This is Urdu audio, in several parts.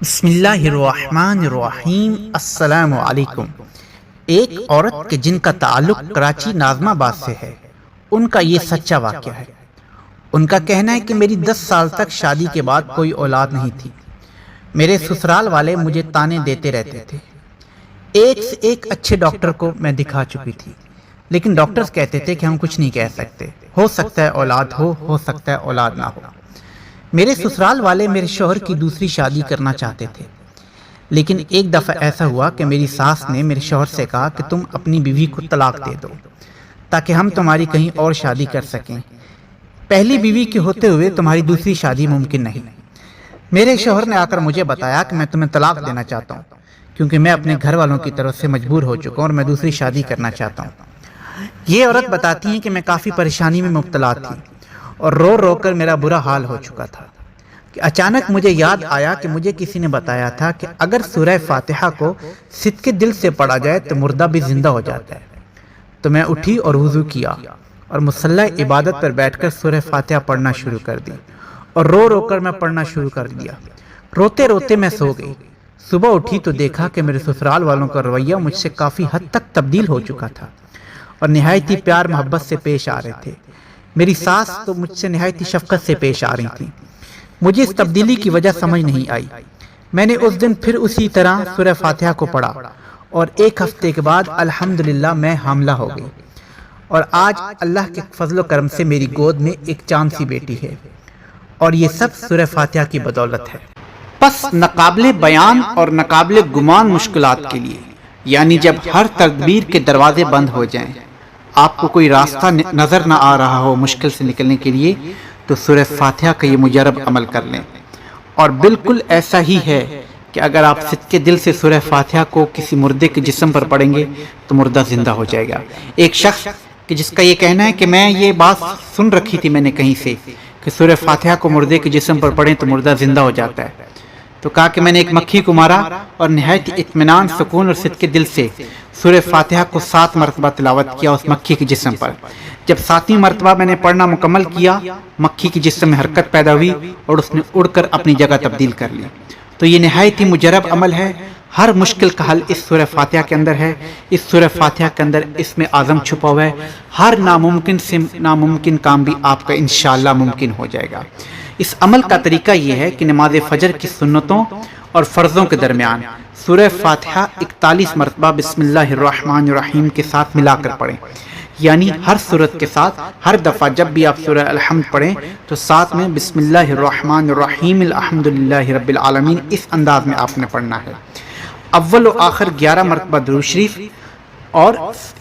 بسم اللہ الرحمن الرحیم۔ السلام علیکم۔ ایک عورت کے جن کا تعلق کراچی ناظم آباد سے ہے، ان کا یہ سچا واقعہ ہے۔ ان کا کہنا ہے کہ میری 10 سال تک شادی کے بعد کوئی اولاد نہیں تھی۔ میرے سسرال والے مجھے تانے دیتے رہتے تھے۔ ایک سے ایک اچھے ڈاکٹر کو میں دکھا چکی تھی، لیکن ڈاکٹرز کہتے تھے کہ ہم کچھ نہیں کہہ سکتے، ہو سکتا ہے اولاد ہو سکتا ہے اولاد نہ ہو۔ میرے سسرال والے میرے شوہر کی دوسری شادی کرنا چاہتے تھے، لیکن ایک دفعہ ایسا ہوا کہ میری ساس نے میرے شوہر سے کہا کہ تم اپنی بیوی کو طلاق دے دو تاکہ ہم تمہاری کہیں اور شادی کر سکیں۔ پہلی بیوی کے ہوتے ہوئے تمہاری دوسری شادی ممکن نہیں۔ میرے شوہر نے آ کر مجھے بتایا کہ میں تمہیں طلاق دینا چاہتا ہوں کیونکہ میں اپنے گھر والوں کی طرف سے مجبور ہو چکا ہوں اور میں دوسری شادی کرنا چاہتا ہوں۔ یہ عورت بتاتی ہیں کہ میں کافی پریشانی میں مبتلا تھی اور رو رو کر میرا برا حال ہو چکا تھا کہ اچانک مجھے یاد آیا کہ مجھے کسی نے بتایا تھا کہ اگر سورہ فاتحہ کو صدقے دل سے پڑھا جائے تو مردہ بھی زندہ ہو جاتا ہے۔ تو میں اٹھی اور وضو کیا اور مصلی عبادت پر بیٹھ کر سورہ فاتحہ پڑھنا شروع کر دی اور رو رو کر میں پڑھنا شروع کر دیا۔ روتے روتے میں سو گئی۔ صبح اٹھی تو دیکھا کہ میرے سسرال والوں کا رویہ مجھ سے کافی حد تک تبدیل ہو چکا تھا اور نہایت ہی پیار محبت سے پیش آ رہے تھے۔ میری ساس تو مجھ سے نہایت ہی شفقت سے پیش آ رہی تھی۔ مجھے اس تبدیلی کی وجہ سمجھ نہیں آئی۔ میں نے اس دن پھر اسی طرح سورہ فاتحہ کو پڑھا اور ایک ہفتے کے بعد الحمدللہ میں حاملہ ہو گئی اور آج اللہ کے فضل و کرم سے میری گود میں ایک چاند سی بیٹی ہے، اور یہ سب سورہ فاتحہ کی بدولت ہے۔ پس ناقابل بیان اور ناقابل گمان مشکلات کے لیے، یعنی جب ہر تدبیر کے دروازے بند ہو جائیں، آپ کو کوئی راستہ نظر نہ آ رہا ہو مشکل سے نکلنے کے لیے، تو سورہ فاتحہ کا یہ مجرب عمل کر لیں۔ اور بالکل ایسا ہی ہے کہ اگر آپ صدقے دل سے سورہ فاتحہ کو کسی مردے کے جسم پر پڑھیں گے تو مردہ زندہ ہو جائے گا۔ ایک شخص کہ جس کا یہ کہنا ہے کہ میں یہ بات سن رکھی تھی میں نے کہیں سے کہ سورہ فاتحہ کو مردے کے جسم پر پڑھیں تو مردہ زندہ ہو جاتا ہے، تو کہا کہ میں نے ایک مکھی کو مارا اور نہایت اطمینان، سکون اور صدقے دل سے سورہ فاتحہ کو 7 مرتبہ تلاوت کیا اس مکھی کے جسم پر۔ جب 7ویں مرتبہ میں نے پڑھنا مکمل کیا، مکھی کے جسم میں حرکت پیدا ہوئی اور اس نے اڑ کر اپنی جگہ تبدیل کر لی۔ تو یہ نہایت ہی مجرب عمل ہے۔ ہر مشکل کا حل اس سورہ فاتحہ کے اندر ہے۔ اس سورہ فاتحہ کے اندر اسم اعظم چھپا ہوا ہے۔ ہر ناممکن سے ناممکن کام بھی آپ کا انشاءاللہ ممکن ہو جائے گا۔ اس عمل کا طریقہ یہ ہے کہ نماز فجر کی سنتوں اور فرضوں کے درمیان سورہ فاتحہ 41 مرتبہ بسم اللہ الرحمن الرحیم کے ساتھ ملا کر پڑھیں، یعنی ہر سورت کے ساتھ ہر دفعہ جب بھی آپ سورہ الحمد پڑھیں تو ساتھ میں بسم اللہ الرحمن الرحیم الحمدللہ رب العالمین اس انداز میں آپ نے پڑھنا ہے۔ اول و آخر 11 مرتبہ درود شریف اور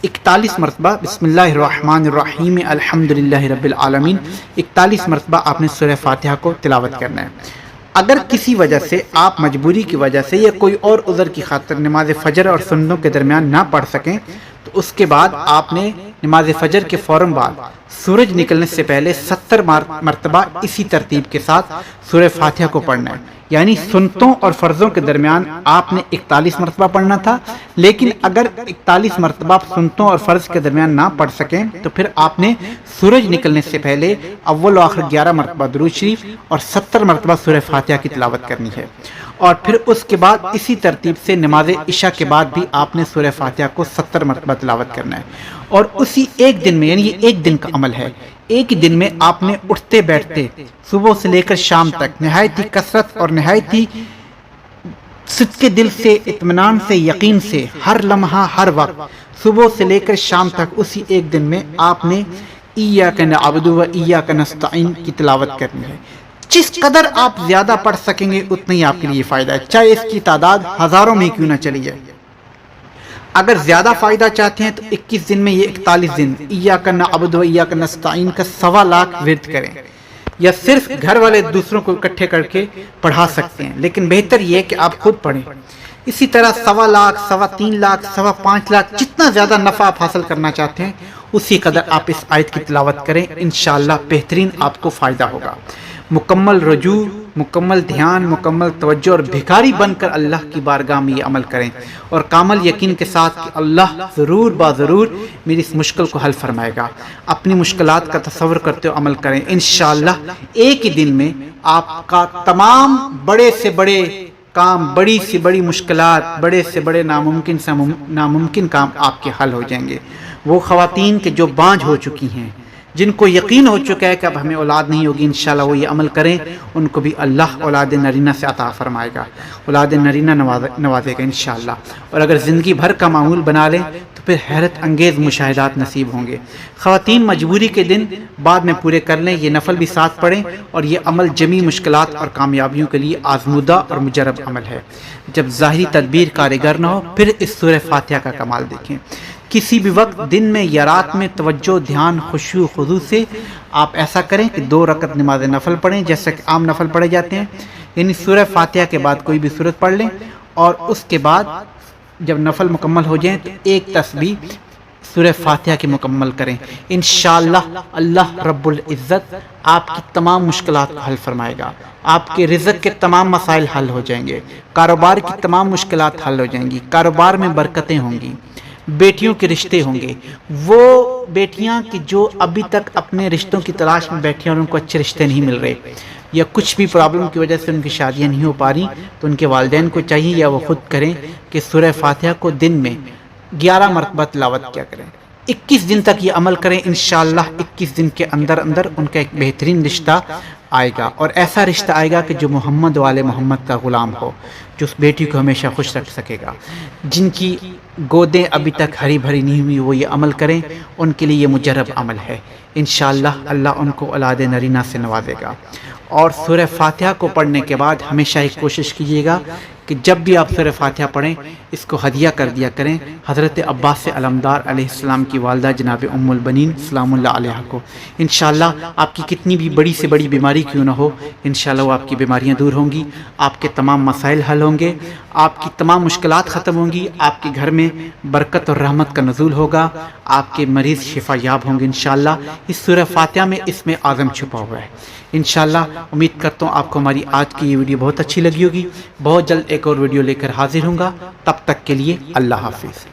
41 مرتبہ بسم اللہ الرحمن الرحیم الحمدللہ رب العالمین 41 مرتبہ آپ نے سورہ فاتحہ کو تلاوت کرنا ہے۔ اگر کسی وجہ سے آپ مجبوری کی وجہ سے یا کوئی اور عذر کی خاطر نماز فجر اور سنتوں کے درمیان نہ پڑھ سکیں تو اس کے بعد آپ نے نماز فجر کے فوراً بعد سورج نکلنے سے پہلے 70 مرتبہ اسی ترتیب کے ساتھ سورہ فاتحہ کو پڑھنا ہے، یعنی سنتوں اور فرضوں کے درمیان آپ نے 41 مرتبہ پڑھنا تھا، لیکن اگر 41 مرتبہ سنتوں اور فرض کے درمیان نہ پڑھ سکیں تو پھر آپ نے سورج نکلنے سے پہلے اول و آخر 11 مرتبہ درود شریف اور 70 مرتبہ سورہ فاتحہ کی تلاوت کرنی ہے، اور پھر اس کے بعد اسی ترتیب سے نماز عشاء کے بعد بھی آپ نے سورہ فاتحہ کو 70 مرتبہ تلاوت کرنا ہے۔ اور اسی ایک دن میں، یعنی یہ ایک دن کا عمل ہے، ایک دن میں آپ نے اٹھتے بیٹھتے صبح سے لے کر شام تک نہایت ہی کثرت اور نہایت ہی صدقے دل سے، اطمینان سے، یقین سے ہر لمحہ ہر وقت صبح سے لے کر شام تک اسی ایک دن میں آپ نے ایاک نعبد و ایاک نستعین کی تلاوت کرنی ہے۔ جس قدر آپ زیادہ پڑھ سکیں گے اتنا ہی آپ کے لیے فائدہ ہے، چاہے اس کی تعداد ہزاروں میں کیوں نہ چلی جائے۔ اگر زیادہ فائدہ چاہتے ہیں تو 21 دن میں یہ 41 دن ایاک نعبد و ایاک نستعین کا 1.25 لاکھ ورد کریں، یا صرف گھر والے دوسروں کو اکٹھے کر کے پڑھا سکتے ہیں، لیکن بہتر یہ ہے کہ آپ خود پڑھیں۔ اسی طرح 1.25 لاکھ، 3.25 لاکھ، 5.25 لاکھ، جتنا زیادہ نفع آپ حاصل کرنا چاہتے ہیں اسی قدر آپ اس آیت کی تلاوت کریں، انشاءاللہ بہترین آپ کو فائدہ ہوگا۔ مکمل رجوع، مکمل دھیان، مکمل توجہ اور بھکاری بن کر اللہ کی بارگاہ میں یہ عمل کریں، اور کامل یقین کے ساتھ کہ اللہ ضرور ضرور میری اس مشکل کو حل فرمائے گا۔ اپنی مشکلات کا تصور کرتے ہوئے عمل کریں، انشاءاللہ ایک ہی دن میں آپ کا تمام بڑے سے بڑے کام، بڑی سے بڑی مشکلات، بڑے سے بڑے ناممکن کام آپ کے حل ہو جائیں گے۔ وہ خواتین کے جو بانجھ ہو چکی ہیں، جن کو یقین ہو چکا ہے کہ اب ہمیں اولاد نہیں ہوگی، انشاءاللہ وہ یہ عمل کریں، ان کو بھی اللہ اولاد نرینہ سے عطا فرمائے گا، اولاد نرینہ نوازے گا انشاءاللہ۔ اور اگر زندگی بھر کا معمول بنا لیں تو پھر حیرت انگیز مشاہدات نصیب ہوں گے۔ خواتین مجبوری کے دن بعد میں پورے کر لیں، یہ نفل بھی ساتھ پڑھیں، اور یہ عمل جمی مشکلات اور کامیابیوں کے لیے آزمودہ اور مجرب عمل ہے۔ جب ظاہری تدبیر کارگر نہ ہو پھر اس سورہ فاتحہ کا کمال دیکھیں۔ کسی بھی وقت دن میں یا رات میں توجہ، دھیان، خشوع خضوع سے آپ ایسا کریں کہ 2 رکعت نماز نفل پڑھیں جیسا کہ عام نفل پڑھے جاتے ہیں، یعنی سورہ فاتحہ کے بعد کوئی بھی سورت پڑھ لیں، اور اس کے بعد جب نفل مکمل ہو جائیں تو ایک تسبیح سورہ فاتحہ کی مکمل کریں۔ انشاءاللہ اللہ رب العزت آپ کی تمام مشکلات کو حل فرمائے گا، آپ کے رزق کے تمام مسائل حل ہو جائیں گے، کاروبار کی تمام مشکلات حل ہو جائیں گی، کاروبار میں برکتیں ہوں گی، بیٹیوں کے رشتے ہوں گے۔ وہ بیٹیاں کہ جو ابھی تک اپنے رشتوں کی تلاش میں بیٹھی ہیں اور ان کو اچھے رشتے نہیں مل رہے، یا کچھ بھی پرابلم کی وجہ سے ان کی شادیاں نہیں ہو پا رہی، تو ان کے والدین کو چاہیے یا وہ خود کریں کہ سورہ فاتحہ کو دن میں 11 مرتبہ تلاوت کیا کریں، 21 دن تک یہ عمل کریں، انشاءاللہ 21 دن کے اندر ان کا ایک بہترین رشتہ آئے گا، اور ایسا رشتہ آئے گا کہ جو محمد والے محمد کا غلام ہو، جو اس بیٹی کو ہمیشہ خوش رکھ سکے گا۔ جن کی گودیں ابھی تک ہری بھری نہیں ہوئی وہ یہ عمل کریں، ان کے لیے یہ مجرب عمل ہے، انشاءاللہ اللہ ان کو اولاد نرینہ سے نوازے گا۔ اور سورہ فاتحہ کو پڑھنے کے بعد ہمیشہ ایک کوشش کیجیے گا کہ جب بھی آپ سورہ فاتحہ پڑھیں اس کو ہدیہ کر دیا کریں حضرت عباس علمدار علیہ السلام کی والدہ جناب ام البنین سلام اللہ علیہ کو۔ انشاءاللہ آپ کی کتنی بھی بڑی سے بڑی بیماری کیوں نہ ہو، انشاءاللہ وہ آپ کی بیماریاں دور ہوں گی، آپ کے تمام مسائل حل ہوں گے، آپ کی تمام مشکلات ختم ہوں گی، آپ کے گھر میں برکت اور رحمت کا نزول ہوگا، آپ کے مریض شفا یاب ہوں گے انشاءاللہ۔ اس سورہ فاتحہ میں اسم اعظم چھپا ہوا ہے۔ انشاءاللہ امید کرتا ہوں آپ کو ہماری آج کی یہ ویڈیو بہت اچھی لگی ہوگی۔ بہت جلد ایک اور ویڈیو لے کر حاضر ہوں گا، تب تک کے لیے اللہ حافظ۔